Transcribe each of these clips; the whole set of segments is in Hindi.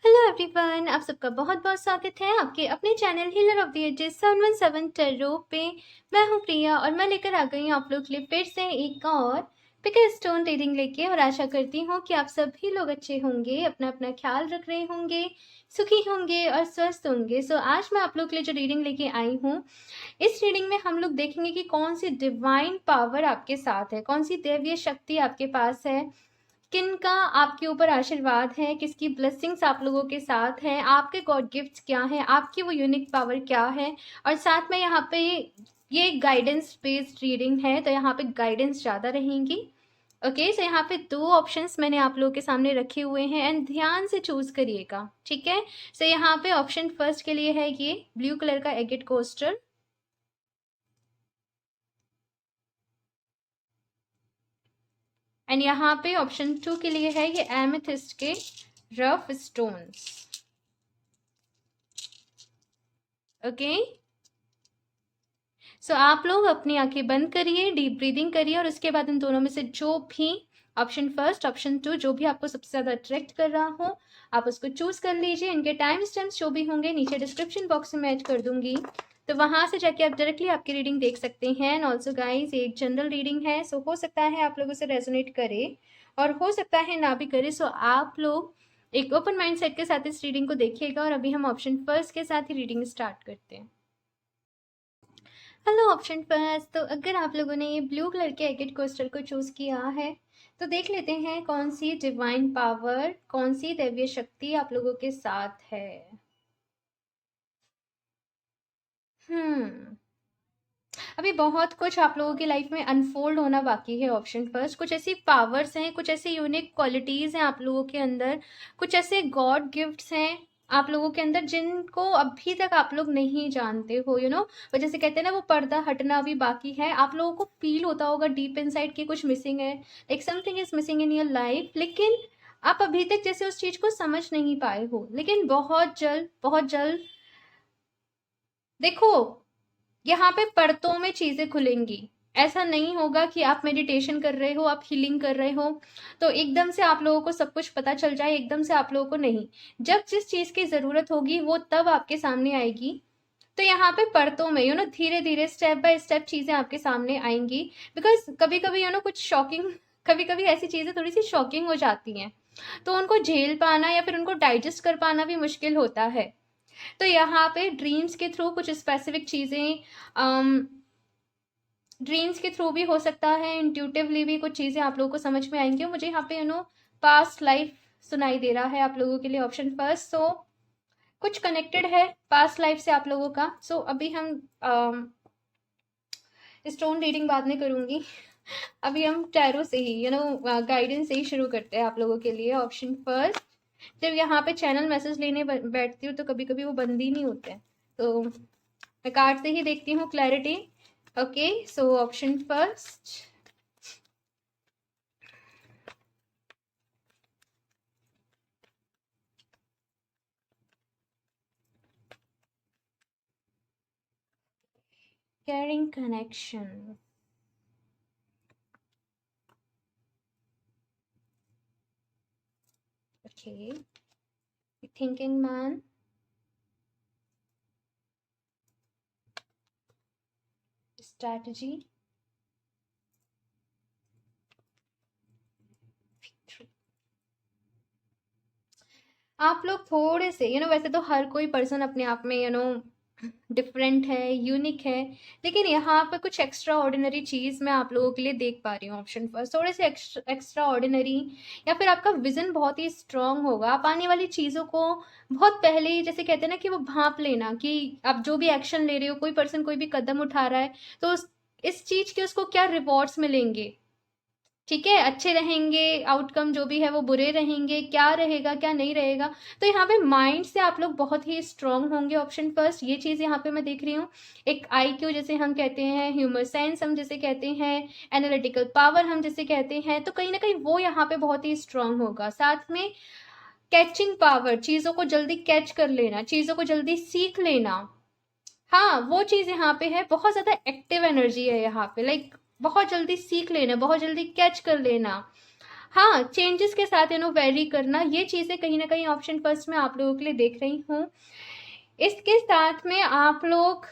हेलो एवरीवन, आप सबका बहुत बहुत स्वागत है आपके अपने channel healer of the ages 717 tarot पे। मैं हूं प्रिया और मैं लेकर आ गई हूं आप लोग के लिए फिर से एक और पिक अ स्टोन रीडिंग लेके। और आशा करती हूं कि आप सभी लोग अच्छे होंगे, अपना अपना ख्याल रख रहे होंगे, सुखी होंगे और स्वस्थ होंगे। सो आज मैं आप लोग के लिए जो रीडिंग लेके आई हूँ, इस रीडिंग में हम लोग देखेंगे कि कौन सी डिवाइन पावर आपके साथ है, कौन सी दैवीय शक्ति आपके पास है, किनका आपके ऊपर आशीर्वाद है, किसकी ब्लेसिंग्स आप लोगों के साथ हैं, आपके गॉड गिफ्ट्स क्या हैं, आपकी वो यूनिक पावर क्या है। और साथ में यहाँ पे ये गाइडेंस बेस्ड रीडिंग है, तो यहाँ पे गाइडेंस ज़्यादा रहेंगी। ओके, सो यहाँ पे दो ऑप्शंस मैंने आप लोगों के सामने रखे हुए हैं एंड ध्यान से चूज करिएगा, ठीक है। सो यहाँ पे ऑप्शन फर्स्ट के लिए है ये ब्लू कलर का एगेट कोस्टर, एंड यहाँ पे ऑप्शन 2 के लिए है ये एमेथिस्ट के रफ स्टोन्स। ओके, सो आप लोग अपनी आंखें बंद करिए, डीप ब्रीदिंग करिए और उसके बाद इन दोनों में से जो भी ऑप्शन फर्स्ट ऑप्शन 2 जो भी आपको सबसे ज़्यादा अट्रैक्ट कर रहा हो आप उसको चूज कर लीजिए। इनके टाइम स्टैम्प्स जो भी होंगे नीचे डिस्क्रिप्शन बॉक्स में ऐड कर दूंगी, तो वहां से जाके आप डायरेक्टली आपकी रीडिंग देख सकते हैं। एंड ऑल्सो गाइज, एक जनरल रीडिंग है, सो हो सकता है आप लोगों से रेजोनेट करे और हो सकता है ना भी करे। सो आप लोग एक ओपन माइंड सेट के साथ इस रीडिंग को देखिएगा। और अभी हम ऑप्शन फर्स्ट के साथ ही रीडिंग स्टार्ट करते हैं। हेलो ऑप्शन फर्स्ट, तो अगर आप लोगों ने ये ब्लू कलर के एगेट कोस्टर को चूज किया है तो देख लेते हैं कौन सी डिवाइन पावर, कौन सी दैवीय शक्ति आप लोगों के साथ है। हम्म अभी बहुत कुछ आप लोगों की लाइफ में अनफोल्ड होना बाकी है। ऑप्शन फर्स्ट, कुछ ऐसी पावर्स हैं, कुछ ऐसी यूनिक क्वालिटीज हैं आप लोगों के अंदर, कुछ ऐसे गॉड गिफ्ट्स हैं आप लोगों के अंदर जिनको अभी तक आप लोग नहीं जानते हो। वो जैसे कहते हैं ना, वो पर्दा हटना अभी बाकी है। आप लोगों को फील होता होगा डीप इनसाइड की कुछ मिसिंग है, like something is missing in your life, लेकिन आप अभी तक जैसे उस चीज को समझ नहीं पाए हो। लेकिन बहुत जल्द देखो, यहाँ पे परतों में चीजें खुलेंगी। ऐसा नहीं होगा कि आप मेडिटेशन कर रहे हो, आप हीलिंग कर रहे हो तो एकदम से आप लोगों को सब कुछ पता चल जाए, एकदम से आप लोगों को नहीं। जब जिस चीज की जरूरत होगी वो तब आपके सामने आएगी। तो यहाँ पे परतों में धीरे धीरे स्टेप बाय स्टेप चीजें आपके सामने आएंगी। बिकॉज कभी कभी कुछ शॉकिंग, कभी कभी ऐसी चीजें थोड़ी सी शॉकिंग हो जाती हैं, तो उनको झेल पाना या फिर उनको डाइजेस्ट कर पाना भी मुश्किल होता है। तो यहाँ पे ड्रीम्स के थ्रू कुछ स्पेसिफिक चीजें, ड्रीम्स के थ्रू भी हो सकता है, इंट्यूटिवली भी कुछ चीजें आप लोगों को समझ में आएंगी। मुझे यहाँ पे पास्ट लाइफ सुनाई दे रहा है आप लोगों के लिए ऑप्शन फर्स्ट। सो कुछ कनेक्टेड है पास्ट लाइफ से आप लोगों का। सो अभी हम स्टोन रीडिंग बाद में करूंगी। अभी हम टैरो से ही गाइडेंस से ही शुरू करते हैं आप लोगों के लिए। ऑप्शन फर्स्ट, जब यहाँ पे चैनल मैसेज लेने बैठती हूँ तो कभी कभी वो बंद ही नहीं होते हैं, तो मैं कार्ड से ही देखती हूँ clarity. Okay, so option first, caring connection. Okay, thinking man, strategy, victory. आप लोग थोड़े से वैसे तो हर कोई पर्सन अपने आप में डिफरेंट है, यूनिक है, लेकिन यहाँ पे कुछ एक्स्ट्रा ऑर्डिनरी चीज मैं आप लोगों के लिए देख पा रही हूँ। ऑप्शन फर्स्ट, थोड़े से एक्स्ट्रा ऑर्डिनरी, या फिर आपका विजन बहुत ही स्ट्रांग होगा। आप आने वाली चीजों को बहुत पहले ही, जैसे कहते हैं ना कि वो भांप लेना कि आप जो भी एक्शन ले रहे हो, कोई पर्सन कोई भी कदम उठा रहा है तो इस चीज के उसको क्या रिवॉर्ड्स मिलेंगे, ठीक है, अच्छे रहेंगे आउटकम, जो भी है वो बुरे रहेंगे, क्या रहेगा क्या नहीं रहेगा। तो यहाँ पे माइंड से आप लोग बहुत ही स्ट्रांग होंगे। ऑप्शन फर्स्ट, ये चीज यहाँ पे मैं देख रही हूँ। एक IQ जैसे हम कहते हैं, ह्यूमर सेंस हम जैसे कहते हैं, एनालिटिकल पावर हम जैसे कहते हैं, तो कहीं ना कहीं वो यहाँ पे बहुत ही स्ट्रांग होगा। साथ में कैचिंग पावर, चीजों को जल्दी कैच कर लेना, चीजों को जल्दी सीख लेना, हाँ वो चीज यहाँ पे है। बहुत ज्यादा एक्टिव एनर्जी है यहाँ पे, लाइक बहुत जल्दी सीख लेना, बहुत जल्दी कैच कर लेना। हाँ, चेंजेस के साथ वेरी करना, ये चीज़ें कहीं ना कहीं ऑप्शन फर्स्ट में आप लोगों के लिए देख रही हूँ। इसके साथ में आप लोग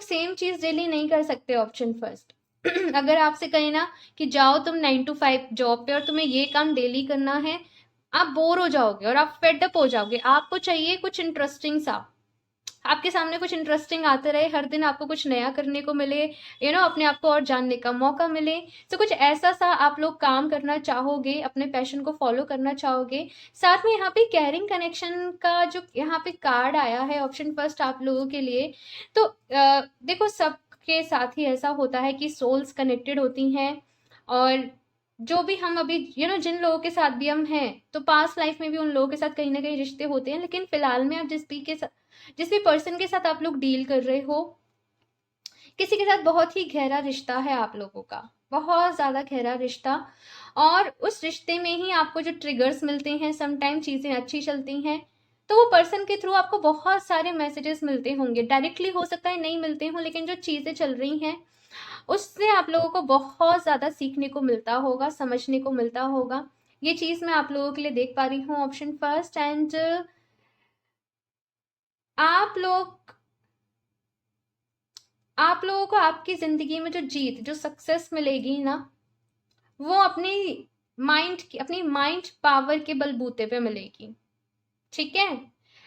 सेम चीज़ डेली नहीं कर सकते ऑप्शन फर्स्ट। अगर आपसे कहें ना कि जाओ तुम 9 to 5 जॉब पे और तुम्हें ये काम डेली करना है, आप बोर हो जाओगे और आप फेड अप हो जाओगे। आपको चाहिए कुछ इंटरेस्टिंग सा, आपके सामने कुछ इंटरेस्टिंग आते रहे, हर दिन आपको कुछ नया करने को मिले, अपने आप को और जानने का मौका मिले। तो कुछ ऐसा सा आप लोग काम करना चाहोगे, अपने पैशन को फॉलो करना चाहोगे। साथ में यहाँ पे कैरिंग कनेक्शन का जो यहाँ पे कार्ड आया है ऑप्शन फर्स्ट आप लोगों के लिए, तो देखो सबके साथ ही ऐसा होता है कि सोल्स कनेक्टेड होती हैं। और जो भी हम अभी जिन लोगों के साथ भी हम हैं, तो पास्ट लाइफ में भी उन लोगों के साथ कहीं ना कहीं रिश्ते होते हैं। लेकिन फिलहाल में आप जिस भी पर्सन के साथ आप लोग डील कर रहे हो, किसी के साथ बहुत ही गहरा रिश्ता है आप लोगों का, बहुत ज्यादा गहरा रिश्ता। और उस रिश्ते में ही आपको जो ट्रिगर्स मिलते हैं, समटाइम चीजें अच्छी चलती हैं, तो वो पर्सन के थ्रू आपको बहुत सारे मैसेजेस मिलते होंगे। डायरेक्टली हो सकता है नहीं मिलते हों, लेकिन जो चीजें चल रही हैं उससे आप लोगों को बहुत ज्यादा सीखने को मिलता होगा, समझने को मिलता होगा। ये चीज मैं आप लोगों के लिए देख पा रही हूँ ऑप्शन फर्स्ट। एंड आप लोग आप लोगों को आपकी जिंदगी में जो जीत, जो सक्सेस मिलेगी ना, वो अपनी माइंड पावर के बलबूते पे मिलेगी। ठीक है।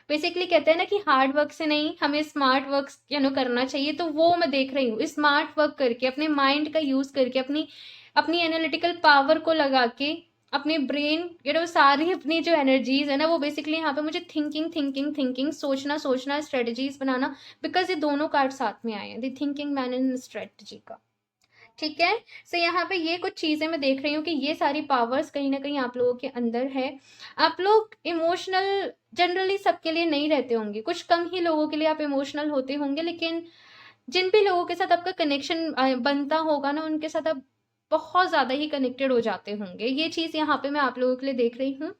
बेसिकली कहते हैं ना कि हार्ड वर्क से नहीं, हमें स्मार्ट वर्क करना चाहिए। तो वो मैं देख रही हूँ, स्मार्ट वर्क करके, अपने माइंड का यूज करके, अपनी अपनी एनालिटिकल पावर को लगा के, अपने ब्रेन सारी अपनी जो एनर्जीज है ना, वो बेसिकली यहाँ पे मुझे थिंकिंग थिंकिंग थिंकिंग, सोचना सोचना, स्ट्रेटजीज बनाना। बिकॉज ये दोनों कार्ड साथ में आए हैं, the thinking man and strategy का। ठीक है। सो यहाँ पे ये कुछ चीजें मैं देख रही हूँ कि ये सारी पावर्स कहीं ना कहीं आप लोगों के अंदर है। आप लोग इमोशनल जनरली सबके लिए नहीं रहते होंगे, कुछ कम ही लोगों के लिए आप इमोशनल होते होंगे। लेकिन जिन भी लोगों के साथ आपका कनेक्शन बनता होगा ना, उनके साथ आप बहुत ज्यादा ही कनेक्टेड हो जाते होंगे। ये चीज यहाँ पे मैं आप लोगों के लिए देख रही हूँ।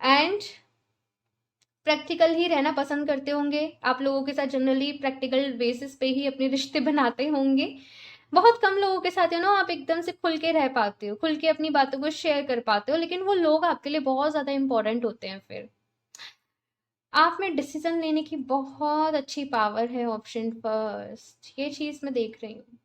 एंड प्रैक्टिकल ही रहना पसंद करते होंगे आप लोगों के साथ, जनरली प्रैक्टिकल बेसिस पे ही अपने रिश्ते बनाते होंगे। बहुत कम लोगों के साथ आप एकदम से खुल के रह पाते हो, खुल के अपनी बातों को शेयर कर पाते हो, लेकिन वो लोग आपके लिए बहुत ज्यादा इंपॉर्टेंट होते हैं। फिर आप में डिसीजन लेने की बहुत अच्छी पावर है ऑप्शन फर्स्ट, ये चीज मैं देख रही हूँ।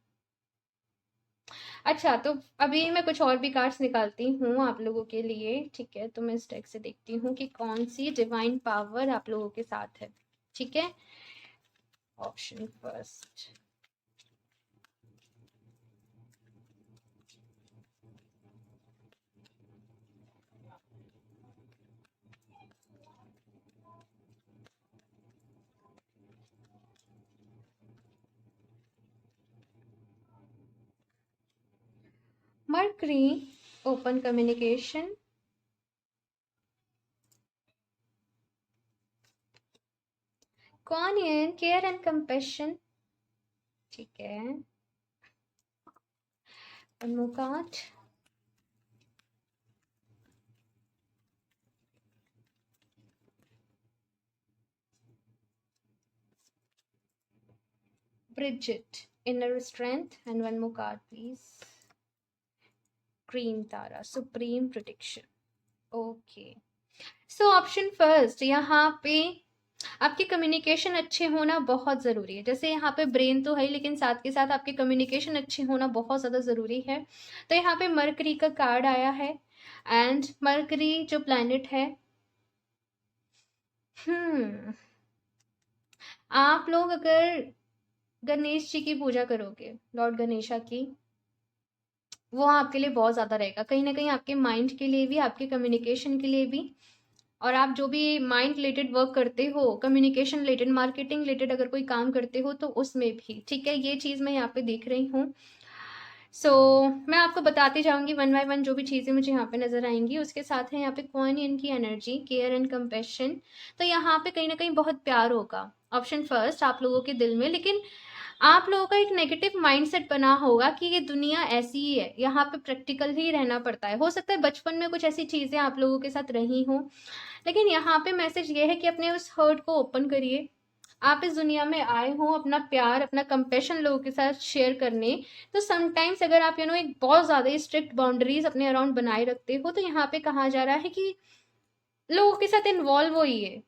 अच्छा, तो अभी मैं कुछ और भी कार्ड्स निकालती हूँ आप लोगों के लिए। ठीक है, तो मैं इस डेक से देखती हूँ कि कौन सी डिवाइन पावर आप लोगों के साथ है। ठीक है, option first. Mercury, open communication. Kuan Yin, care and compassion. ठीक है, card. Bridget, inner strength, and one more card please. Cream Tara, supreme protection. Okay, so option first, यहाँ पे आपके कम्युनिकेशन अच्छे होना बहुत ज़रूरी है। जैसे यहाँ पे ब्रेन तो है, लेकिन साथ के साथ आपके कम्युनिकेशन अच्छे होना बहुत ज़्यादा ज़रूरी है। तो यहाँ पे मरकरी का कार्ड आया है। एंड मरकरी जो प्लैनेट है, आप लोग अगर गणेश जी की पूजा करोगे, लॉर्ड गणेशा की, वो आपके लिए बहुत ज़्यादा रहेगा। कहीं ना कहीं आपके माइंड के लिए भी, आपके कम्युनिकेशन के लिए भी, और आप जो भी माइंड रिलेटेड वर्क करते हो, कम्युनिकेशन रिलेटेड, मार्केटिंग रिलेटेड अगर कोई काम करते हो, तो उसमें भी। ठीक है, ये चीज़ मैं यहाँ पे देख रही हूँ। सो मैं आपको बताती जाऊंगी वन बाय वन जो भी चीज़ें मुझे यहाँ पे नजर आएंगी। उसके साथ है यहाँ पे क्वानियन की एनर्जी, केयर एंड कंपैशन। तो यहाँ पे कहीं ना कहीं बहुत प्यार होगा ऑप्शन फर्स्ट आप लोगों के दिल में। लेकिन आप लोगों का एक नेगेटिव माइंडसेट बना होगा कि ये दुनिया ऐसी ही है, यहाँ पे प्रैक्टिकल ही रहना पड़ता है। हो सकता है बचपन में कुछ ऐसी चीजें आप लोगों के साथ रही हों, लेकिन यहाँ पे मैसेज ये है कि अपने उस हर्ट को ओपन करिए, आप इस दुनिया में आए हो अपना प्यार, अपना कंपैशन लोगों के साथ शेयर करने। तो समटाइम्स अगर आप एक बहुत ज़्यादा स्ट्रिक्ट बाउंड्रीज अपने अराउंड बनाए रखते हो, तो यहाँ पे कहा जा रहा है कि लोगों के साथ इन्वॉल्व होइए,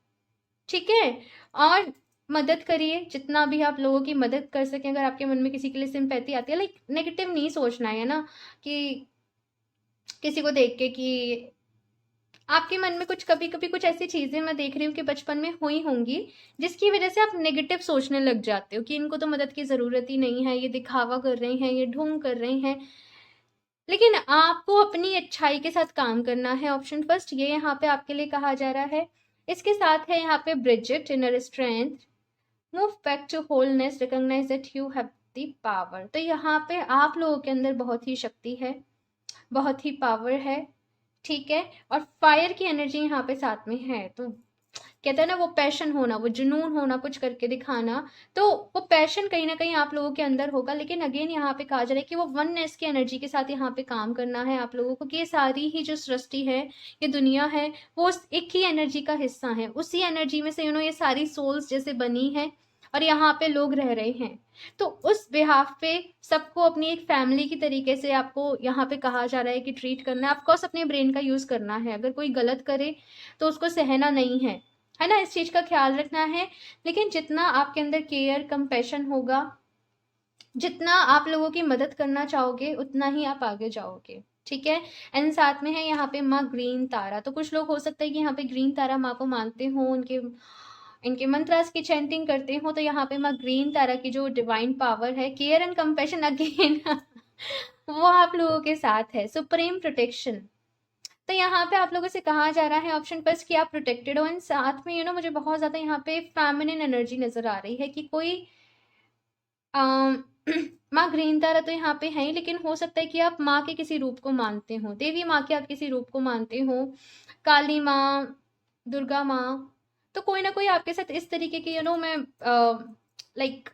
ठीक है? और मदद करिए, जितना भी आप लोगों की मदद कर सकें। अगर आपके मन में किसी के लिए सिंपैथी आती है, लाइक नेगेटिव नहीं सोचना है ना, कि किसी को देख के कि आपके मन में कुछ कभी कभी कुछ ऐसी चीजें मैं देख रही हूँ कि बचपन में हुई होंगी, जिसकी वजह से आप नेगेटिव सोचने लग जाते हो कि इनको तो मदद की जरूरत ही नहीं है, ये दिखावा कर रहे हैं, ये ढोंग कर रहे हैं। लेकिन आपको अपनी अच्छाई के साथ काम करना है, ऑप्शन फर्स्ट ये यहाँ पे आपके लिए कहा जा रहा है। इसके साथ है यहाँ पे Brigid, inner strength, move back to wholeness, recognise that you have the power. तो यहाँ पे आप लोगों के अंदर बहुत ही शक्ति है, बहुत ही पावर है, ठीक है? और फायर की एनर्जी यहाँ पे साथ में है। तो कहते हैं ना, वो पैशन होना, वो जुनून होना, कुछ करके दिखाना, तो वो पैशन कहीं ना कहीं आप लोगों के अंदर होगा। लेकिन अगेन यहाँ पे कहा जा रहा है कि वो वननेस की एनर्जी के साथ यहाँ पे काम करना है आप लोगों को, कि ये सारी ही जो सृष्टि है, ये दुनिया है, वो एक ही एनर्जी का हिस्सा है। उसी एनर्जी में से ये सारी सोल्स जैसे बनी है, और यहाँ पे लोग रह रहे हैं। तो उस बिहाफ पे सबको अपनी एक फैमिली की तरीके से आपको यहाँ पे कहा जा रहा है कि ट्रीट करना है। ऑफकोर्स अपने ब्रेन का यूज करना है, अगर कोई गलत करे तो उसको सहना नहीं है ना, इस चीज का ख्याल रखना है। लेकिन जितना आपके अंदर केयर कंपैशन होगा, जितना आप लोगों की मदद करना चाहोगे, उतना ही आप आगे जाओगे, ठीक है? एंड साथ में है यहाँ पे माँ ग्रीन तारा। तो कुछ लोग हो सकता है कि यहाँ पे ग्रीन तारा माँ को मानते हो, उनके इनके मंत्रास की चैंटिंग करते हो। तो यहाँ पे माँ ग्रीन तारा की जो डिवाइन पावर है, केयर एंड कंपैशन अगेन वो आप लोगों के साथ है, सुप्रीम प्रोटेक्शन। तो यहाँ पे आप लोगों से कहा जा रहा है ऑप्शन फर्स्ट कि आप प्रोटेक्टेड हो। एंड साथ में मुझे बहुत ज्यादा यहाँ पे फेमिनिन एनर्जी नजर आ रही है कि कोई अम, माँ ग्रीन तारा तो यहाँ पे है ही, लेकिन हो सकता है कि आप माँ के किसी रूप को मानते हो, देवी माँ के आप किसी रूप को मानते हो, काली माँ, दुर्गा माँ। तो कोई ना कोई आपके साथ इस तरीके की मैं लाइक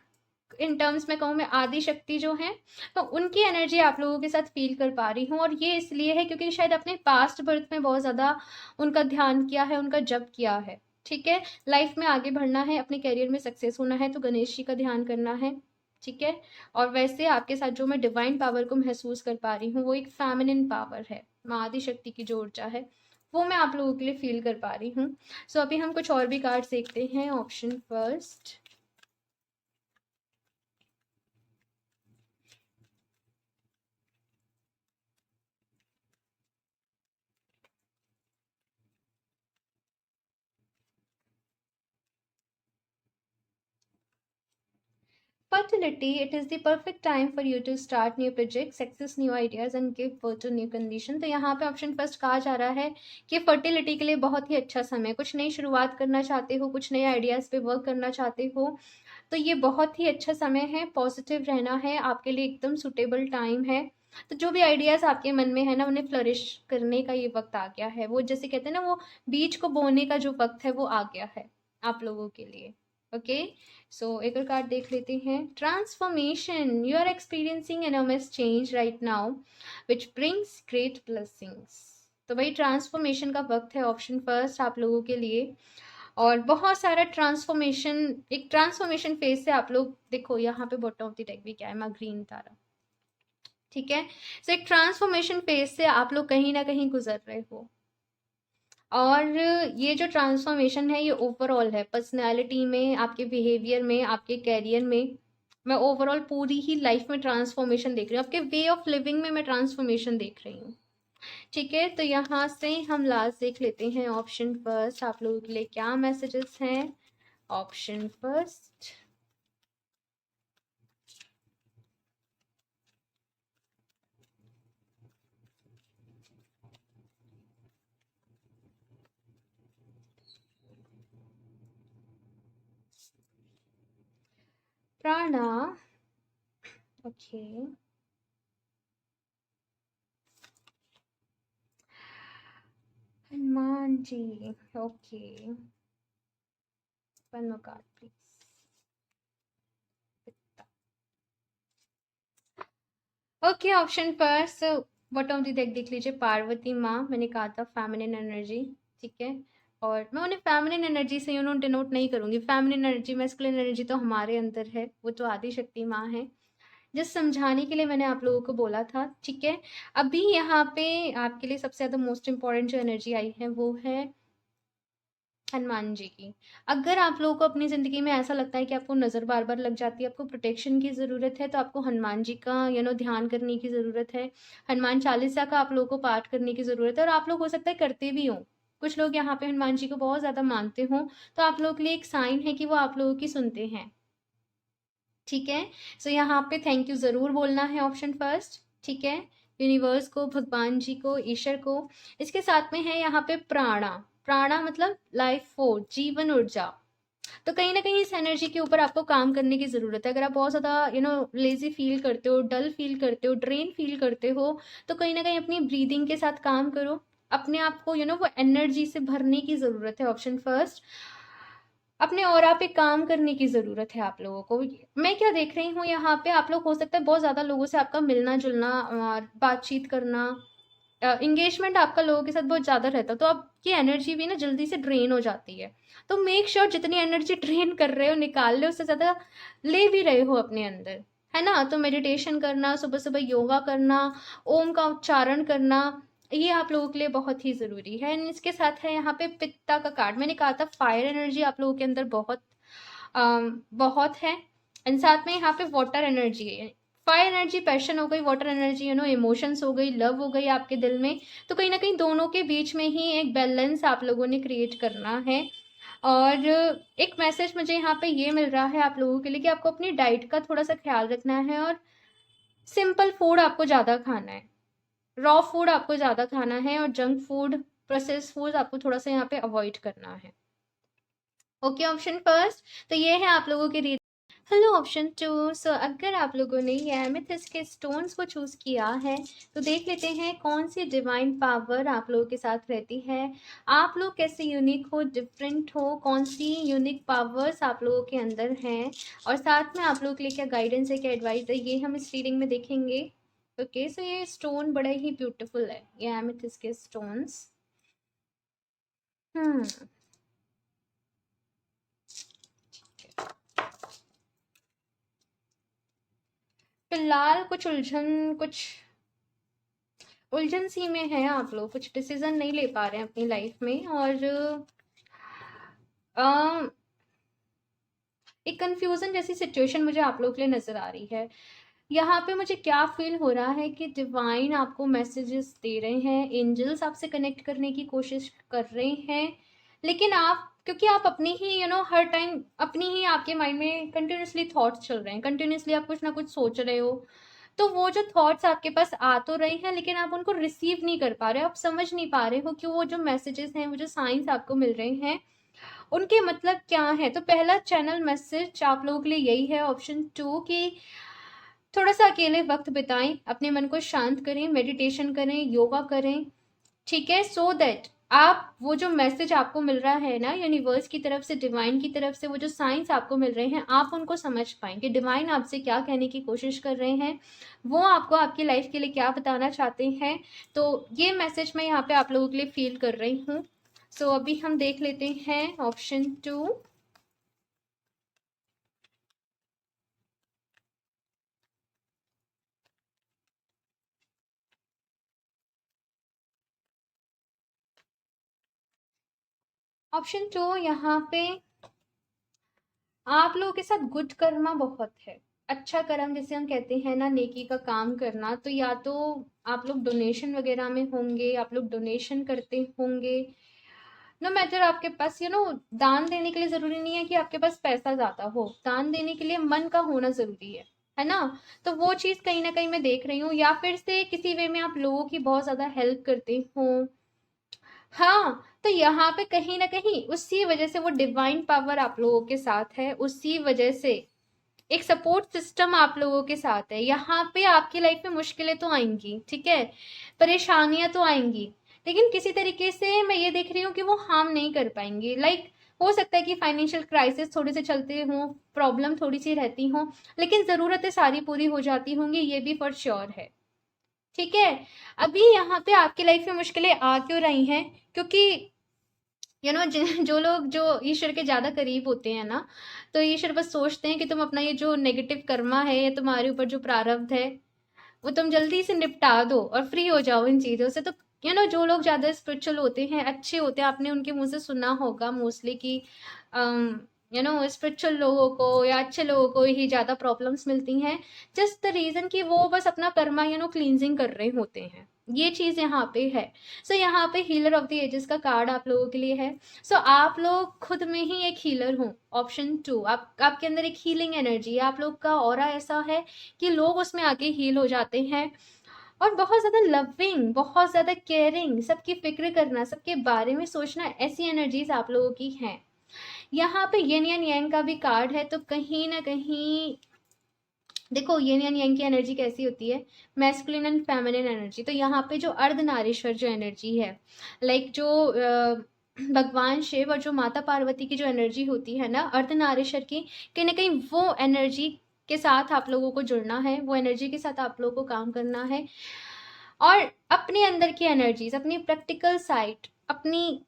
इन टर्म्स में कहूँ, मैं आदि शक्ति जो है, तो उनकी एनर्जी आप लोगों के साथ फील कर पा रही हूँ। और ये इसलिए है क्योंकि शायद अपने पास्ट बर्थ में बहुत ज़्यादा उनका ध्यान किया है, उनका जप किया है, ठीक है? लाइफ में आगे बढ़ना है, अपने करियर में सक्सेस होना है, तो गणेश जी का ध्यान करना है, ठीक है? और वैसे आपके साथ जो मैं डिवाइन पावर को महसूस कर पा रही हूँ, वो एक फेमिनिन पावर है, माँ आदि शक्ति की जो ऊर्जा है, वो मैं आप लोगों के लिए फील कर पा रही हूँ। सो अभी हम कुछ और भी कार्ड्स देखते हैं। Option first, fertility, it is the perfect time for you to start new projects, access new ideas and give birth to new condition। तो यहाँ पे ऑप्शन फर्स्ट कहा जा रहा है कि फर्टिलिटी के लिए बहुत ही अच्छा समय, कुछ नई शुरुआत करना चाहते हो, कुछ नए आइडियाज पे वर्क करना चाहते हो, तो ये बहुत ही अच्छा समय है। पॉजिटिव रहना है आपके लिए, एकदम सुटेबल टाइम है। तो जो भी आइडियाज आपके मन में है ना, उन्हें फ्लरिश करने का ये वक्त आ गया है। वो जैसे कहते हैं ना, वो बीज को बोने का जो वक्त है वो आ गया है आप लोगों के लिए। ओके, सो एक और कार्ड देख लेते हैं। Transformation, you are experiencing enormous change right now which brings great blessings. तो भाई ट्रांसफॉर्मेशन का वक्त है ऑप्शन फर्स्ट आप लोगों के लिए। और बहुत सारा ट्रांसफॉर्मेशन, एक ट्रांसफॉर्मेशन फेज से आप लोग, देखो यहाँ पे बॉटम ऑफ द डेक भी क्या है, माँ ग्रीन तारा, ठीक है? सो एक ट्रांसफॉर्मेशन फेज से आप लोग कहीं ना कहीं गुजर रहे हो। और ये जो ट्रांसफॉर्मेशन है, ये ओवरऑल है, पर्सनैलिटी में, आपके बिहेवियर में, आपके कैरियर में। मैं ओवरऑल पूरी ही लाइफ में ट्रांसफॉर्मेशन देख रही हूँ, आपके वे ऑफ लिविंग में मैं ट्रांसफॉर्मेशन देख रही हूँ, ठीक है? तो यहाँ से हम लास्ट देख लेते हैं ऑप्शन फर्स्ट आप लोगों के लिए क्या मैसेजेस हैं। Option first, prana, okay, Hanuman ji, okay, one more card please. Okay, option first bottom of the deck देख लीजिए, पार्वती माँ, मैंने कहा था फेमिनिन एनर्जी, ठीक है? और मैं उन्हें फेमिनिन एनर्जी से डिनोट नहीं करूँगी। फेमिनिन एनर्जी, मैस्कुलिन एनर्जी तो हमारे अंदर है, वो तो आदिशक्ति माँ है। जस्ट समझाने के लिए मैंने आप लोगों को बोला था, ठीक है। अभी यहाँ पे आपके लिए सबसे ज़्यादा मोस्ट इम्पॉर्टेंट जो एनर्जी आई है वो है हनुमान जी की। अगर आप लोगों को अपनी ज़िंदगी में ऐसा लगता है कि आपको नज़र बार बार लग जाती है, आपको प्रोटेक्शन की ज़रूरत है, तो आपको हनुमान जी का ध्यान करने की ज़रूरत है। हनुमान चालीसा का आप लोगों को पाठ करने की ज़रूरत है, और आप लोग हो सकता है करते भी हों। कुछ लोग यहाँ पे हनुमान जी को बहुत ज़्यादा मानते हों, तो आप लोगों के लिए एक साइन है कि वो आप लोगों की सुनते हैं, ठीक है। सो यहाँ पे थैंक यू ज़रूर बोलना है, ऑप्शन फर्स्ट, ठीक है। यूनिवर्स को, भगवान जी को, ईश्वर को। इसके साथ में है यहाँ पे प्राणा। प्राणा मतलब लाइफ फोर्स, जीवन ऊर्जा। तो कहीं ना कहीं इस एनर्जी के ऊपर आपको काम करने की ज़रूरत है। अगर आप बहुत ज़्यादा लेजी फील करते हो, डल फील करते हो, ड्रेन फील करते हो, तो कहीं ना कहीं अपनी ब्रीदिंग के साथ काम करो। अपने आप को वो एनर्जी से भरने की ज़रूरत है, ऑप्शन फर्स्ट। अपने ऑरा पे काम करने की ज़रूरत है आप लोगों को। मैं क्या देख रही हूँ यहाँ पे, आप लोग हो सकता है बहुत ज़्यादा लोगों से आपका मिलना जुलना और बातचीत करना, इंगेजमेंट आपका लोगों के साथ बहुत ज़्यादा रहता है, तो आपकी एनर्जी भी ना जल्दी से ड्रेन हो जाती है। तो मेक श्योर जितनी एनर्जी ड्रेन कर रहे हो, निकाल रहे हो, उससे ज़्यादा ले भी रहे हो अपने अंदर, है ना। तो मेडिटेशन करना, सुबह सुबह योगा करना, ओम का उच्चारण करना, ये आप लोगों के लिए बहुत ही ज़रूरी है। एंड इसके साथ है यहाँ पे पित्ता का कार्ड। मैंने कहा था फायर एनर्जी आप लोगों के अंदर बहुत बहुत है। एंड साथ में यहाँ पे वाटर एनर्जी है। फायर एनर्जी पैशन हो गई, वाटर एनर्जी इमोशंस हो गई, लव हो गई आपके दिल में। तो कहीं ना कहीं दोनों के बीच में ही एक बैलेंस आप लोगों ने क्रिएट करना है। और एक मैसेज मुझे यहाँ पे ये मिल रहा है आप लोगों के लिए कि आपको अपनी डाइट का थोड़ा सा ख्याल रखना है, और सिंपल फूड आपको ज़्यादा खाना है, रॉ फूड आपको ज़्यादा खाना है, और जंक फूड, प्रोसेस फूड आपको थोड़ा सा यहाँ पे अवॉइड करना है। Okay, option first. तो ये है आप लोगों के लिए। Hello option to. सो अगर आप लोगों ने ये एमेथिस्ट के स्टोन्स को चूज़ किया है, तो देख लेते हैं कौन सी डिवाइन पावर आप लोगों के साथ रहती है। आप लोग कैसे यूनिक हो, डिफरेंट हो, कौन सी यूनिक पावर्स आप लोगों के अंदर हैं, और साथ में आप लोगों के लिए क्या गाइडेंस है, क्या एडवाइस है, ये हम इस रीडिंग में देखेंगे। ओके, सो ये स्टोन बड़ा ही ब्यूटीफुल है, ये एमेथिस्ट के स्टोन्स। हम्म फिलहाल कुछ उलझन सी में है आप लोग, कुछ डिसीजन नहीं ले पा रहे हैं अपनी लाइफ में, और अम, एक कंफ्यूजन जैसी सिचुएशन मुझे आप लोगों के लिए नजर आ रही है। यहाँ पे मुझे क्या फील हो रहा है कि डिवाइन आपको मैसेजेस दे रहे हैं, एंजल्स आपसे कनेक्ट करने की कोशिश कर रहे हैं, लेकिन आप, क्योंकि आप अपनी ही हर टाइम अपनी ही आपके माइंड में कंटिन्यूसली थॉट्स चल रहे हैं, कंटिन्यूसली आप कुछ ना कुछ सोच रहे हो, तो वो जो थॉट्स आपके पास आ तो रहे हैं, लेकिन आप उनको रिसीव नहीं कर पा रहे हो, आप समझ नहीं पा रहे हो कि वो जो मैसेजेस हैं, वो जो साइंस आपको मिल रहे हैं, उनके मतलब क्या है। तो पहला चैनल मैसेज आप लोगों के लिए यही है, ऑप्शन टू, कि थोड़ा सा अकेले वक्त बिताएं, अपने मन को शांत करें, मेडिटेशन करें, योगा करें, ठीक है। सो दैट आप वो जो मैसेज आपको मिल रहा है ना यूनिवर्स की तरफ से, डिवाइन की तरफ से, वो जो साइंस आपको मिल रहे हैं, आप उनको समझ पाएं कि डिवाइन आपसे क्या कहने की कोशिश कर रहे हैं, वो आपको आपकी लाइफ के लिए क्या बताना चाहते हैं। तो ये मैसेज मैं यहाँ पे आप लोगों के लिए फील कर रही हूँ। सो अभी हम देख लेते हैं ऑप्शन टू। ऑप्शन टू यहाँ पे आप लोगों के साथ गुड कर्मा बहुत है, अच्छा कर्म जिसे हम कहते हैं ना, नेकी का काम करना। तो या तो आप लोग डोनेशन वगैरह में होंगे, आप लोग डोनेशन करते होंगे, नो मैटर आपके पास दान देने के लिए जरूरी नहीं है कि आपके पास पैसा ज्यादा हो, दान देने के लिए मन का होना जरूरी है ना। तो वो चीज कहीं ना कहीं मैं देख रही हूँ, या फिर से किसी वे में आप लोगों की बहुत ज्यादा हेल्प करते हो। हाँ, तो यहाँ पे कहीं ना कहीं उसी वजह से वो डिवाइन पावर आप लोगों के साथ है, उसी वजह से एक सपोर्ट सिस्टम आप लोगों के साथ है। यहाँ पे आपकी लाइफ में मुश्किलें तो आएंगी, ठीक है, परेशानियां तो आएंगी, लेकिन किसी तरीके से मैं ये देख रही हूँ कि वो हार्म नहीं कर पाएंगे। लाइक हो सकता है कि फाइनेंशियल क्राइसिस थोड़े से चलते हों, प्रॉब्लम थोड़ी सी रहती हों, लेकिन ज़रूरतें सारी पूरी हो जाती होंगी, ये भी फॉर श्योर है, ठीक है। अभी यहाँ पे आपकी लाइफ में मुश्किलें आ क्यों रही हैं, क्योंकि जो लोग जो ईश्वर के ज़्यादा करीब होते हैं ना, तो ईश्वर बस सोचते हैं कि तुम अपना ये जो नेगेटिव कर्मा है या तुम्हारे ऊपर जो प्रारब्ध है वो तुम जल्दी से निपटा दो और फ्री हो जाओ इन चीज़ों से। तो जो लोग ज़्यादा स्पिरिचुअल होते हैं, अच्छे होते हैं, आपने उनके मुँह से सुना होगा मोस्टली कि स्पिरिचुअल लोगों को या अच्छे लोगों को ही ज़्यादा प्रॉब्लम्स मिलती हैं, जस्ट द रीज़न कि वो बस अपना कर्मा क्लींजिंग कर रहे होते हैं। ये चीज़ यहाँ पे है। सो यहाँ पे हीलर ऑफ द एजेस का कार्ड आप लोगों के लिए है। सो आप लोग खुद में ही एक हीलर हो। ऑप्शन 2, आपके अंदर एक हीलिंग एनर्जी है। आप लोग का ऑरा ऐसा है कि लोग उसमें आके हील हो जाते हैं, और बहुत ज़्यादा लविंग, बहुत ज़्यादा केयरिंग, सबकी फिक्र करना, सबके बारे में सोचना, ऐसी एनर्जीज आप लोगों की हैं। यहाँ पे यिन एंड यांग का भी कार्ड है, तो कहीं ना कहीं देखो यिन एंड यांग की एनर्जी कैसी होती है, मैस्कुलिन एंड फेमिनिन एनर्जी। तो यहाँ पे जो अर्धनारीश्वर जो एनर्जी है, लाइक जो भगवान शिव और जो माता पार्वती की जो एनर्जी होती है ना अर्धनारीश्वर की, कहीं ना कहीं वो एनर्जी के साथ आप लोगों को जुड़ना है, वो एनर्जी के साथ आप लोगों को काम करना है, और अपने अंदर की एनर्जीज, अपनी प्रैक्टिकल साइड, अपनी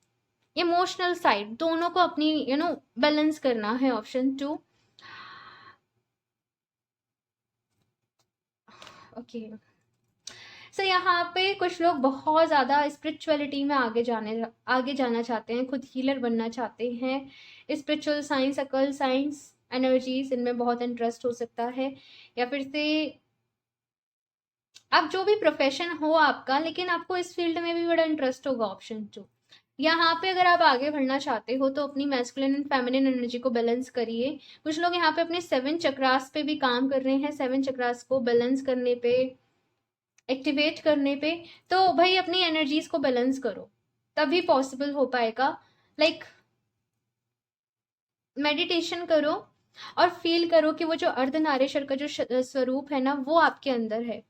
इमोशनल साइड, दोनों को अपनी बैलेंस करना है। ऑप्शन 2। ओके, सो यहाँ पे कुछ लोग बहुत ज़्यादा स्पिरिचुअलिटी में आगे जाना चाहते हैं, खुद हीलर बनना चाहते हैं। स्पिरिचुअल साइंस, अकल साइंस, एनर्जीज, इनमें बहुत इंटरेस्ट हो सकता है। या फिर से आप जो भी प्रोफेशन हो आपका, लेकिन आपको इस फील्ड में भी बड़ा इंटरेस्ट होगा। ऑप्शन 2, यहाँ पे अगर आप आगे बढ़ना चाहते हो तो अपनी मैस्कुलिन एंड फेमिनिन एनर्जी को बैलेंस करिए। कुछ लोग यहाँ पे अपने 7 चक्रास पे भी काम कर रहे हैं, 7 चक्रास को बैलेंस करने पे, एक्टिवेट करने पे। तो भाई अपनी एनर्जीज को बैलेंस करो, तभी पॉसिबल हो पाएगा। लाइक मेडिटेशन करो और फील करो कि वो जो अर्धनारीश्वर का जो स्वरूप है ना, वो आपके अंदर है,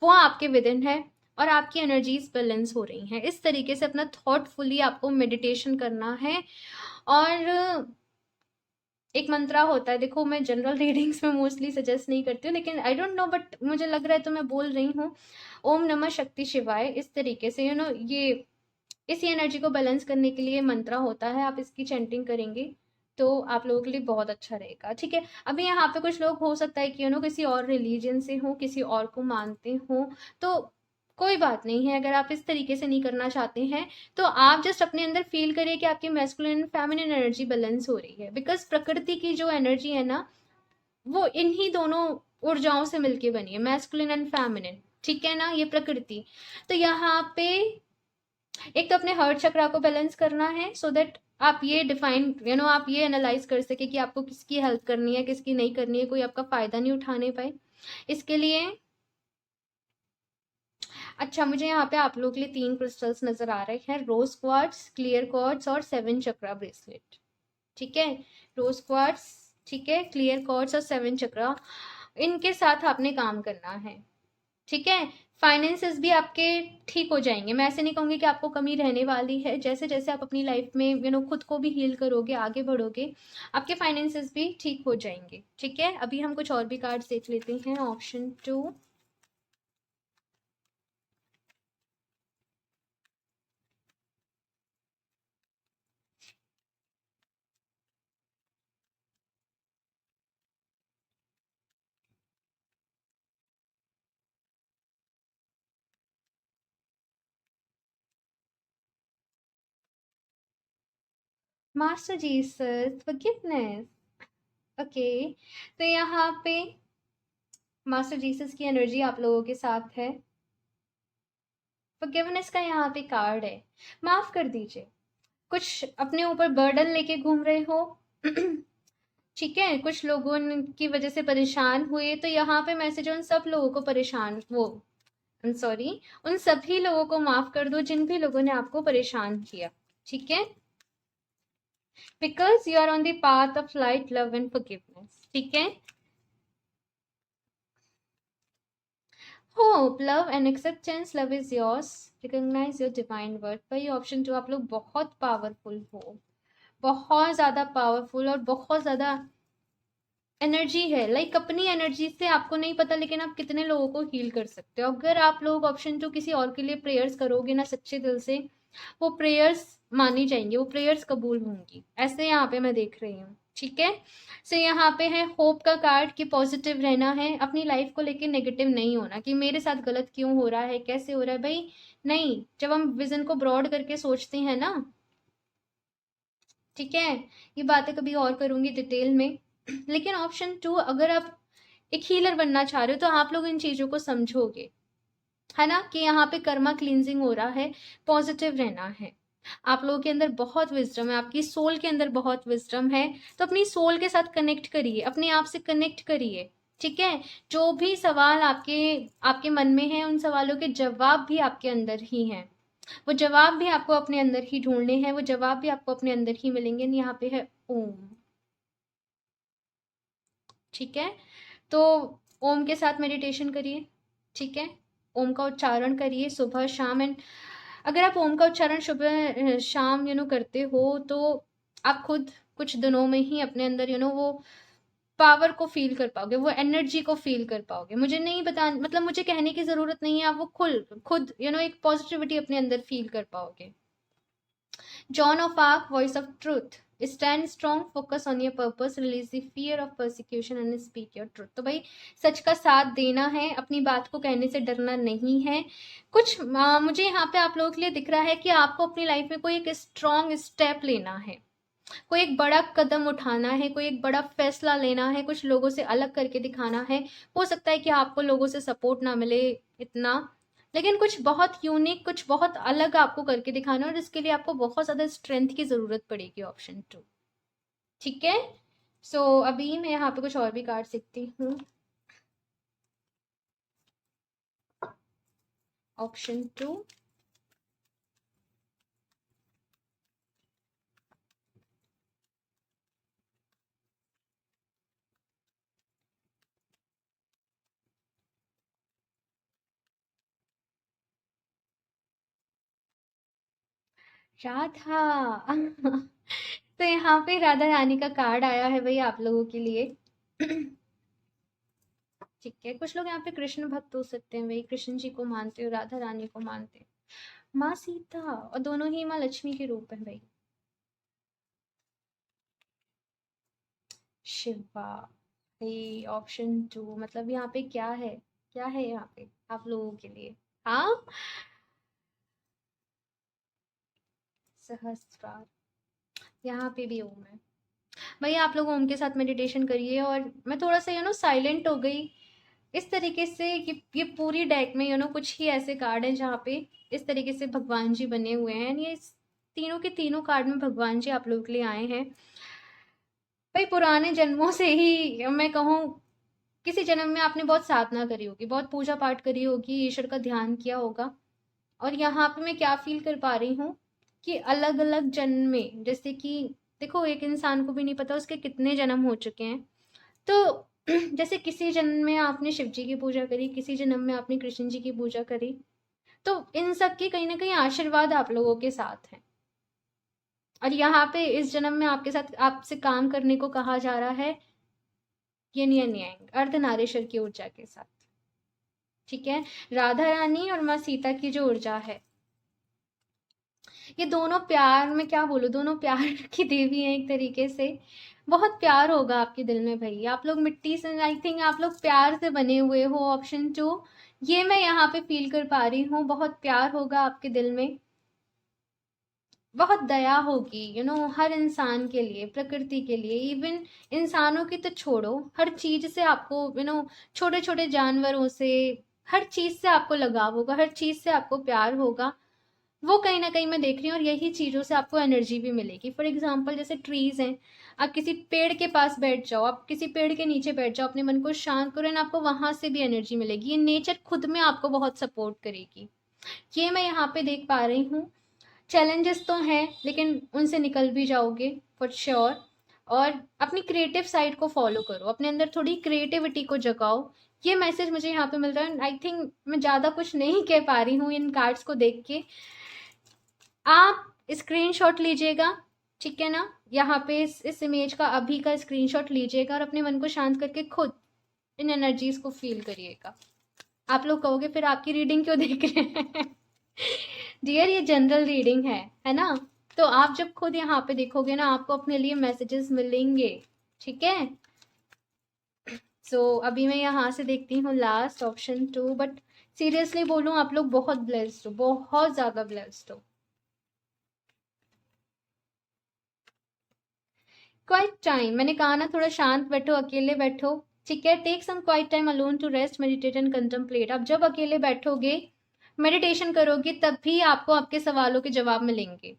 वो आपके विद इन है, और आपकी एनर्जीज बैलेंस हो रही हैं। इस तरीके से अपना थॉटफुली आपको मेडिटेशन करना है। और एक मंत्रा होता है, देखो मैं जनरल रीडिंग्स में मोस्टली सजेस्ट नहीं करती हूँ, लेकिन आई डोंट नो, बट मुझे लग रहा है तो मैं बोल रही हूँ, ओम नमः शक्ति शिवाय। इस तरीके से ये इसी एनर्जी को बैलेंस करने के लिए मंत्रा होता है। आप इसकी चैंटिंग करेंगे तो आप लोगों के लिए बहुत अच्छा रहेगा। ठीक है, अभी यहाँ पे कुछ लोग हो सकता है कि किसी और रिलीजन से हो, किसी और को मानते हो, तो कोई बात नहीं है। अगर आप इस तरीके से नहीं करना चाहते हैं तो आप जस्ट अपने अंदर फील करिए कि आपकी मैस्कुलिन फेमिनिन एनर्जी बैलेंस हो रही है, बिकॉज प्रकृति की जो एनर्जी है ना, वो इन्हीं दोनों ऊर्जाओं से मिलके बनी है, मैस्कुलिन एंड फेमिनिन। ठीक है ना, ये प्रकृति। तो यहाँ पे एक तो अपने हार्ट चक्रा को बैलेंस करना है, सो दैट आप ये डिफाइन आप ये एनालाइज कर सके कि आपको किसकी हेल्प करनी है, किसकी नहीं करनी है, कोई आपका फायदा नहीं उठाने पाए। इसके लिए अच्छा, मुझे यहाँ पे आप लोगों के लिए 3 क्रिस्टल्स नजर आ रहे हैं, रोज क्वार्ट्स, क्लियर क्वार्ट्स और 7 चक्रा ब्रेसलेट। ठीक है, रोज क्वार्ट्स, ठीक है, क्लियर क्वार्ट्स और 7 चक्रा, इनके साथ आपने काम करना है। ठीक है, फाइनेंसेस भी आपके ठीक हो जाएंगे। मैं ऐसे नहीं कहूँगी कि आपको कमी रहने वाली है। जैसे जैसे आप अपनी लाइफ में खुद को भी हील करोगे, आगे बढ़ोगे, आपके फाइनेंसेस भी ठीक हो जाएंगे। ठीक है, अभी हम कुछ और भी कार्ड्स देख लेते हैं। Option 2, master Jesus forgiveness. Okay, तो यहाँ पे मास्टर जीसस की एनर्जी आप लोगों के साथ है। फॉरगिवनेस का यहाँ पे कार्ड है, माफ कर दीजिए। कुछ अपने ऊपर बर्डन लेके घूम रहे हो ठीक है, कुछ लोगों की वजह से परेशान हुए, तो यहाँ पे मैसेज उन सब लोगों को परेशान वो सॉरी, उन सभी लोगों को माफ कर दो जिन भी लोगों ने आपको परेशान किया। ठीक है, because you are on the path of light, love and forgiveness. ठीक है, hope, love and acceptance, love is yours, recognise your divine worth. भाई ऑप्शन 2, आप लोग बहुत पावरफुल हो, बहुत ज्यादा पावरफुल, और बहुत ज्यादा एनर्जी है। लाइक अपनी एनर्जी से आपको नहीं पता, लेकिन आप कितने लोगों को हील कर सकते हो। अगर आप लोग ऑप्शन 2 किसी और के लिए प्रेयर्स करोगे ना सच्चे दिल से, वो प्रेयर्स मानी जाएंगी, वो प्रेयर्स कबूल होंगी, ऐसे यहाँ पे मैं देख रही हूँ। ठीक है। सो यहाँ पे है होप का कार्ड कि पॉजिटिव रहना है, अपनी लाइफ को लेके नेगेटिव नहीं होना कि मेरे साथ गलत क्यों हो रहा है, कैसे हो रहा है भाई। नहीं, जब हम विजन को ब्रॉड करके सोचते हैं ना, ठीक है, ये बातें कभी और करूंगी डिटेल में। लेकिन ऑप्शन टू, अगर आप एक हीलर बनना चाह रहे हो तो आप लोग इन चीजों को समझोगे, है ना, कि यहाँ पे कर्मा क्लींजिंग हो रहा है, पॉजिटिव रहना है। आप लोगों के अंदर बहुत विजडम है, आपकी सोल के अंदर बहुत विजडम है, तो अपनी सोल के साथ कनेक्ट करिए, अपने आप से कनेक्ट करिए। ठीक है। जो भी सवाल आपके आपके मन में है, उन सवालों के जवाब भी आपके अंदर ही हैं, वो जवाब भी आपको अपने अंदर ही ढूंढने हैं, वो जवाब भी आपको अपने अंदर ही मिलेंगे। यहाँ पे है ओम। ठीक है। तो ओम के साथ मेडिटेशन करिए। ठीक है। ओम का उच्चारण करिए सुबह शाम। एंड अगर आप ओम का उच्चारण सुबह शाम करते हो, तो आप खुद कुछ दिनों में ही अपने अंदर वो पावर को फील कर पाओगे, वो एनर्जी को फील कर पाओगे। मुझे नहीं बता, मतलब मुझे कहने की जरूरत नहीं है, आप वो खुद खुद एक पॉजिटिविटी अपने अंदर फील कर पाओगे। John of arc, voice of truth, stand strong, focus on your purpose, release the fear of persecution and speak your truth. तो भाई सच का साथ देना है, अपनी बात को कहने से डरना नहीं है। कुछ मुझे यहाँ पे आप लोगों के लिए दिख रहा है कि आपको अपनी लाइफ में कोई एक स्ट्रॉन्ग स्टेप लेना है, कोई एक बड़ा कदम उठाना है, कोई एक बड़ा फैसला लेना है, कुछ लोगों से अलग करके दिखाना है। हो सकता है कि आपको लोगों से सपोर्ट ना मिले इतना, लेकिन कुछ बहुत यूनिक, कुछ बहुत अलग आपको करके दिखाना है, और इसके लिए आपको बहुत ज़्यादा स्ट्रेंथ की ज़रूरत पड़ेगी। Option two. ठीक है। सो अभी मैं यहाँ पे कुछ और भी कार्ड सीखती हूँ। Option two. राधा। तो यहाँ पे राधा रानी का कार्ड आया है भाई आप लोगों के लिए। ठीक है। कुछ लोग यहाँ पे कृष्ण भक्त हो सकते हैं भाई, कृष्ण जी को मानते हो, राधा रानी को मानते हो, माँ सीता, और दोनों ही माँ लक्ष्मी के रूप है भाई। शिवा। भाई ऑप्शन टू, मतलब यहाँ पे क्या है, क्या है यहाँ पे आप लोगों के लिए। हाँ। सहस्त्रार। यहाँ पे भी ओम है। भाई आप लोग ओम के साथ मेडिटेशन करिए, और मैं थोड़ा सा साइलेंट हो गई इस तरीके से कि ये पूरी डेक में कुछ ही ऐसे कार्ड हैं जहाँ पे इस तरीके से भगवान जी बने हुए हैं। ये तीनों के तीनों कार्ड में भगवान जी आप लोगों के लिए आए हैं। भाई पुराने जन्मों से ही मैं कहूँ, किसी जन्म में आपने बहुत साधना करी होगी, बहुत पूजा पाठ करी होगी, ईश्वर का ध्यान किया होगा। और यहाँ पे मैं क्या फील कर पा रही हूँ कि अलग अलग जन्म में, जैसे कि देखो एक इंसान को भी नहीं पता उसके कितने जन्म हो चुके हैं। तो जैसे किसी जन्म में आपने शिव जी की पूजा करी, किसी जन्म में आपने कृष्ण जी की पूजा करी, तो इन सब के कहीं ना कहीं आशीर्वाद आप लोगों के साथ है। और यहाँ पे इस जन्म में आपके साथ आपसे काम करने को कहा जा रहा है यन यन यांग, अर्धनारीश्वर की ऊर्जा के साथ। ठीक है। राधा रानी और माँ सीता की जो ऊर्जा है, ये दोनों प्यार, में क्या बोलूं, दोनों प्यार की देवी हैं एक तरीके से। बहुत प्यार होगा आपके दिल में भाई, आप लोग मिट्टी से, आई थिंक आप लोग प्यार से बने हुए हो। ऑप्शन टू, ये मैं यहाँ पे फील कर पा रही हूँ, बहुत प्यार होगा आपके दिल में, बहुत दया होगी हर इंसान के लिए, प्रकृति के लिए, इवन इंसानों की तो छोड़ो, हर चीज से आपको छोटे छोटे जानवरों से, हर चीज से आपको लगाव होगा, हर चीज से आपको प्यार होगा। वो कहीं ना कहीं मैं देख रही हूँ, और यही चीजों से आपको एनर्जी भी मिलेगी। फॉर एग्जाम्पल जैसे ट्रीज हैं, आप किसी पेड़ के पास बैठ जाओ, आप किसी पेड़ के नीचे बैठ जाओ, अपने मन को शांत करो, एंड आपको वहां से भी एनर्जी मिलेगी। ये नेचर खुद में आपको बहुत सपोर्ट करेगी, ये मैं यहाँ पे देख पा रही हूँ। चैलेंजेस तो हैं, लेकिन उनसे निकल भी जाओगे फॉर श्योर। और अपनी क्रिएटिव साइड को फॉलो करो, अपने अंदर थोड़ी क्रिएटिविटी को जगाओ, ये मैसेज मुझे यहाँ पे मिल रहा है। आई थिंक मैं ज़्यादा कुछ नहीं कह पा रही हूँ इन कार्ड्स को देख के। आप स्क्रीनशॉट लीजिएगा, ठीक है ना, यहाँ पे इस इमेज का अभी का स्क्रीनशॉट लीजिएगा, और अपने मन को शांत करके खुद इन एनर्जीज को फील करिएगा। आप लोग कहोगे फिर आपकी रीडिंग क्यों देख रहे हैं। डियर ये जनरल रीडिंग है ना, तो आप जब खुद यहाँ पे देखोगे ना, आपको अपने लिए मैसेजेस मिलेंगे, ठीक है। सो अभी मैं यहाँ से देखती हूँ लास्ट ऑप्शन 2, बट सीरियसली बोलूँ आप लोग बहुत ब्लेस्ड हो, बहुत ज़्यादा ब्लेस्ड हो। क्वाइट टाइम, मैंने कहा ना थोड़ा शांत बैठो, अकेले बैठो, ठीक है। Take some quiet time alone to rest, meditate and contemplate. आप जब अकेले बैठोगे, मेडिटेशन करोगे, तब भी आपको आपके सवालों के जवाब मिलेंगे,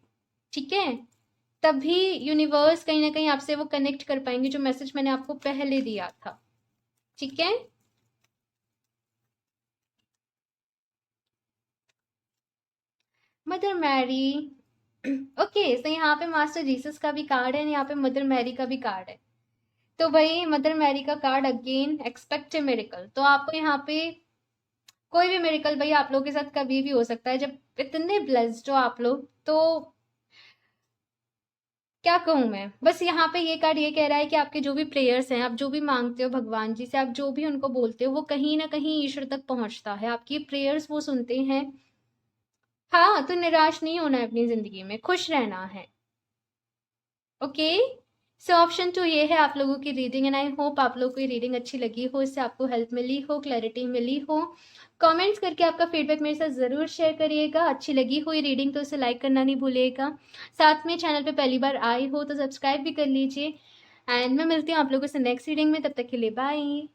ठीक है। तभी यूनिवर्स कहीं ना कहीं आपसे वो कनेक्ट कर पाएंगे जो मैसेज मैंने आपको पहले दिया था, ठीक है। मदर मैरी, ओके, तो यहाँ पे मास्टर जीसस का भी कार्ड है, यहाँ पे मदर मैरी का भी कार्ड है। तो भाई मदर मैरी का कार्ड अगेन, एक्सपेक्ट ए मिरेकल। तो आपको यहाँ पे कोई भी मिरेकल भाई आप लोगों के साथ कभी भी हो सकता है। जब इतने ब्लेस्ड हो आप लोग, तो क्या कहूँ मैं, बस यहाँ पे ये कार्ड ये कह रहा है कि आपके जो भी प्रेयर्स हैं, आप जो भी मांगते हो भगवान जी से, आप जो भी उनको बोलते हो, वो कहीं ना कहीं ईश्वर तक पहुंचता है, आपकी प्रेयर्स वो सुनते हैं। हाँ, तो निराश नहीं होना है अपनी जिंदगी में, खुश रहना है, ओके। सो ऑप्शन 2 ये है आप लोगों की रीडिंग, एंड आई होप आप लोगों को ये रीडिंग अच्छी लगी हो, इससे आपको हेल्प मिली हो, क्लैरिटी मिली हो। कमेंट्स करके आपका फीडबैक मेरे साथ ज़रूर शेयर करिएगा। अच्छी लगी हो ये रीडिंग तो उसे लाइक करना नहीं भूलिएगा। साथ में चैनल पे पहली बार आए हो तो सब्सक्राइब भी कर लीजिए। एंड मैं मिलती हूँ आप लोगों से नेक्स्ट रीडिंग में, तब तक के लिए बाय।